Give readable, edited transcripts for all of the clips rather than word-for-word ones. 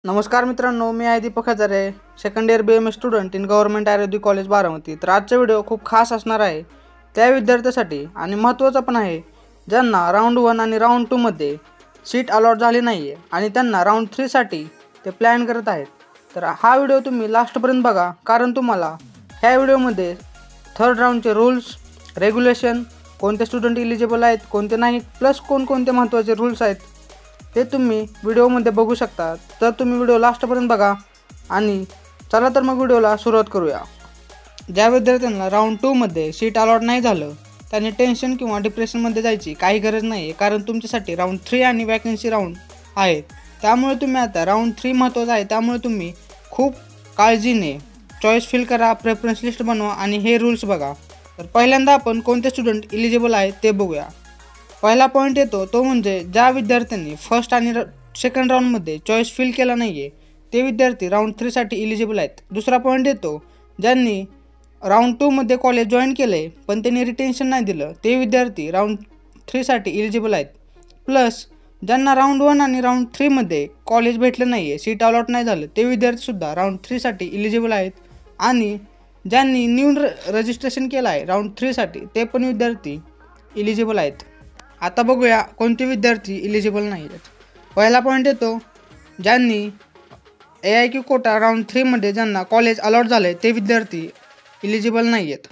नमस्कार मित्रांनो, मी आहे Deepak Hazare, second year BM student in government Ayurvedic college Baramati. तर आजचा व्हिडिओ खूप खास असणार आहे त्या विद्यार्थ्यांसाठी आणि महत्त्वाचा पण आहे ज्यांना राऊंड 1 आणि राऊंड 2 मध्ये सीट अलॉट झाली नाही आहे आणि त्यांना राऊंड 3 साठी ते प्लॅन करत आहेत। तर हा व्हिडिओ तुम्ही लास्टपर्यंत बघा, कारण तुम्हाला ह्या व्हिडिओमध्ये थर्ड राऊंडचे रूल्स, रेग्युलेशन, कोणते स्टुडंट एलिजिबल आहेत, कोणते नाही, प्लस कोणकोणते महत्त्वाचे रूल्स आहेत ते तुम्ही व्हिडिओमध्ये बघू शकता। तर तुम्ही व्हिडिओ लास्टपर्यंत बघा आणि चला तर मग व्हिडिओला सुरुवात करूया। ज्या विद्यार्थ्यांना राऊंड 2 मध्ये सीट अलॉट नाही झालं त्यांनी टेन्शन किंवा डिप्रेशनमध्ये जायची काही गरज नाही आहे, कारण तुमच्यासाठी राऊंड 3 आणि वॅकन्सी राऊंड आहेत। त्यामुळे तुम्ही आता राऊंड 3 महत्त्वाचा आहे, त्यामुळे तुम्ही खूप काळजीने चॉईस फिल करा, प्रेफरन्स लिस्ट बनवा आणि हे रूल्स बघा। तर पहिल्यांदा आपण कोणते स्टुडंट एलिजिबल आहेत ते बघूया। पहिला पॉईंट येतो तो म्हणजे ज्या विद्यार्थ्यांनी फर्स्ट आणि सेकंड राऊंडमध्ये चॉईस फिल केला नाही आहे ते विद्यार्थी राऊंड 3 साठी एलिजिबल आहेत। दुसरा पॉईंट येतो ज्यांनी राऊंड 2 मध्ये कॉलेज जॉईन केले पण त्यांनी रिटेन्शन नाही दिलं ते विद्यार्थी राऊंड 3 साठी एलिजिबल आहेत। प्लस ज्यांना राऊंड 1 आणि राऊंड 3 मध्ये कॉलेज भेटलं नाही आहे, सीट अलॉट नाही झालं, ते विद्यार्थीसुद्धा राऊंड 3 साठी एलिजिबल आहेत। आणि ज्यांनी न्यू रजिस्ट्रेशन केलं आहे राऊंड 3 साठी ते पण विद्यार्थी एलिजिबल आहेत। आता बघूया कोणते विद्यार्थी एलिजिबल नाही आहेत। पहिला पॉईंट येतो ज्यांनी AIQ कोटा राऊंड 3 मध्ये ज्यांना कॉलेज अलॉट झाले ते विद्यार्थी एलिजिबल नाही आहेत।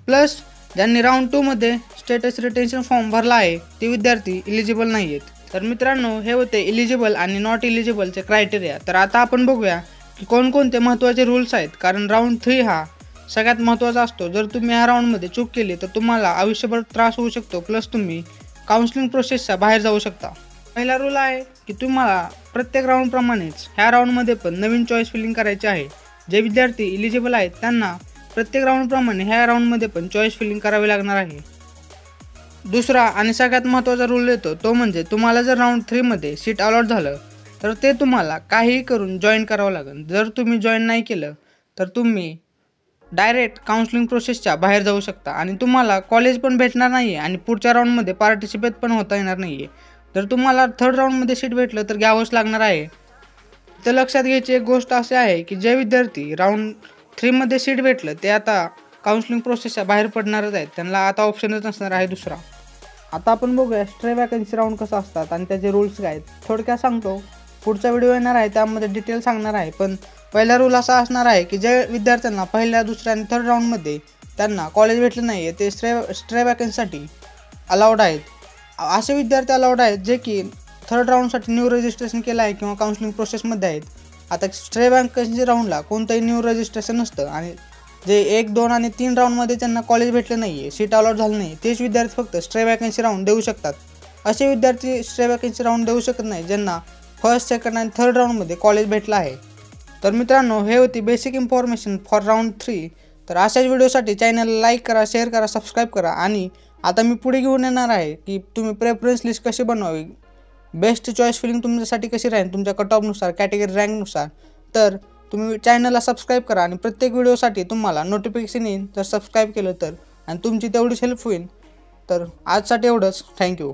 प्लस ज्यांनी राऊंड 2 मध्ये स्टेटस रिटेन्शन फॉर्म भरला आहे ते विद्यार्थी एलिजिबल नाही आहेत। तर मित्रांनो, हे होते एलिजिबल आणि नॉट एलिजिबलचे क्रायटेरिया। तर आता आपण बघूया की कोणकोणते महत्त्वाचे रूल्स आहेत, कारण राऊंड 3 हा सगळ्यात महत्त्वाचा असतो। जर तुम्ही ह्या राऊंडमध्ये चूक केली तर तुम्हाला आयुष्यभर त्रास होऊ शकतो, प्लस तुम्ही काउन्सिलिंग प्रोसेसच्या बाहेर जाऊ शकता। पहिला रूल आहे की तुम्हाला प्रत्येक राऊंडप्रमाणेच ह्या राऊंडमध्ये पण नवीन चॉईस फिलिंग करायची आहे। जे विद्यार्थी एलिजिबल आहेत त्यांना प्रत्येक राऊंडप्रमाणे ह्या राऊंडमध्ये पण चॉईस फिलिंग करावी लागणार आहे। दुसरा आणि सगळ्यात महत्त्वाचा रूल येतो तो म्हणजे तुम्हाला जर राऊंड 3 मध्ये सीट अलॉट झालं तर ते तुम्हाला काहीही करून जॉईन करावं लागेल। जर तुम्ही जॉईन नाही केलं तर तुम्ही डायरेक्ट काउन्सिलिंग प्रोसेसच्या बाहेर जाऊ शकता आणि तुम्हाला कॉलेज पण भेटणार नाही आहे आणि पुढच्या राऊंडमध्ये पार्टिसिपेट पण होता येणार नाही आहे। जर तुम्हाला थर्ड राऊंडमध्ये सीट भेटलं तर घ्यावंच लागणार आहे। तर लक्षात घ्यायची एक गोष्ट अशी आहे की जे विद्यार्थी राऊंड 3 मध्ये सीट भेटलं ते आता काउन्सिलिंग प्रोसेसच्या बाहेर पडणारच आहेत, त्यांना आता ऑप्शनच नसणार आहे दुसरा। आता आपण बघूया स्ट्रे वॅकन्सी राऊंड कसं असतात आणि त्याचे रूल्स काय आहेत। थोडक्यात सांगतो, पुढचा व्हिडिओ येणार आहे त्यामध्ये डिटेल सांगणार आहे, पण पहिला रूल असा असणार आहे की जे विद्यार्थ्यांना पहिल्या, दुसऱ्या आणि थर्ड राऊंडमध्ये त्यांना कॉलेज भेटलं नाही आहे ते स्ट्रे वॅकन्सीसाठी अलाउड आहेत। असे विद्यार्थी अलाउड आहेत जे की थर्ड राऊंडसाठी न्यू रजिस्ट्रेशन केलं आहे किंवा काउन्सिलिंग प्रोसेसमध्ये आहेत। आता स्ट्रे वॅकन्सी राऊंडला कोणतंही न्यू रजिस्ट्रेशन नसतं आणि जे 1, 2 आणि 3 राऊंडमध्ये त्यांना कॉलेज भेटलं नाही आहे, सीट अलॉट झालं नाही, तेच विद्यार्थी फक्त स्ट्रे वॅकन्सी राऊंड देऊ शकतात। असे विद्यार्थी स्ट्रे वॅकन्सी राऊंड देऊ शकत नाही ज्यांना फर्स्ट, सेकंड आणि थर्ड राऊंडमध्ये कॉलेज भेटलं आहे। तर मित्रांनो, हे होती बेसिक इन्फॉर्मेशन फॉर राऊंड 3। तर अशाच व्हिडिओसाठी चॅनलला लाईक करा, शेअर करा, सबस्क्राईब करा आणि आता मी पुढे घेऊन येणार आहे की तुम्ही प्रेफरन्स लिस्ट कशी बनवावी, बेस्ट चॉईस फिलिंग तुमच्यासाठी कशी राहील तुमच्या कट ऑफनुसार, कॅटेगरी रँकनुसार। तर तुम्ही चॅनलला सबस्क्राईब करा आणि प्रत्येक व्हिडिओसाठी तुम्हाला नोटिफिकेशन येईल जर सबस्क्राईब केलं तर, आणि तुमची तेवढीच हेल्प होईल। तर आजसाठी एवढंच, थँक्यू।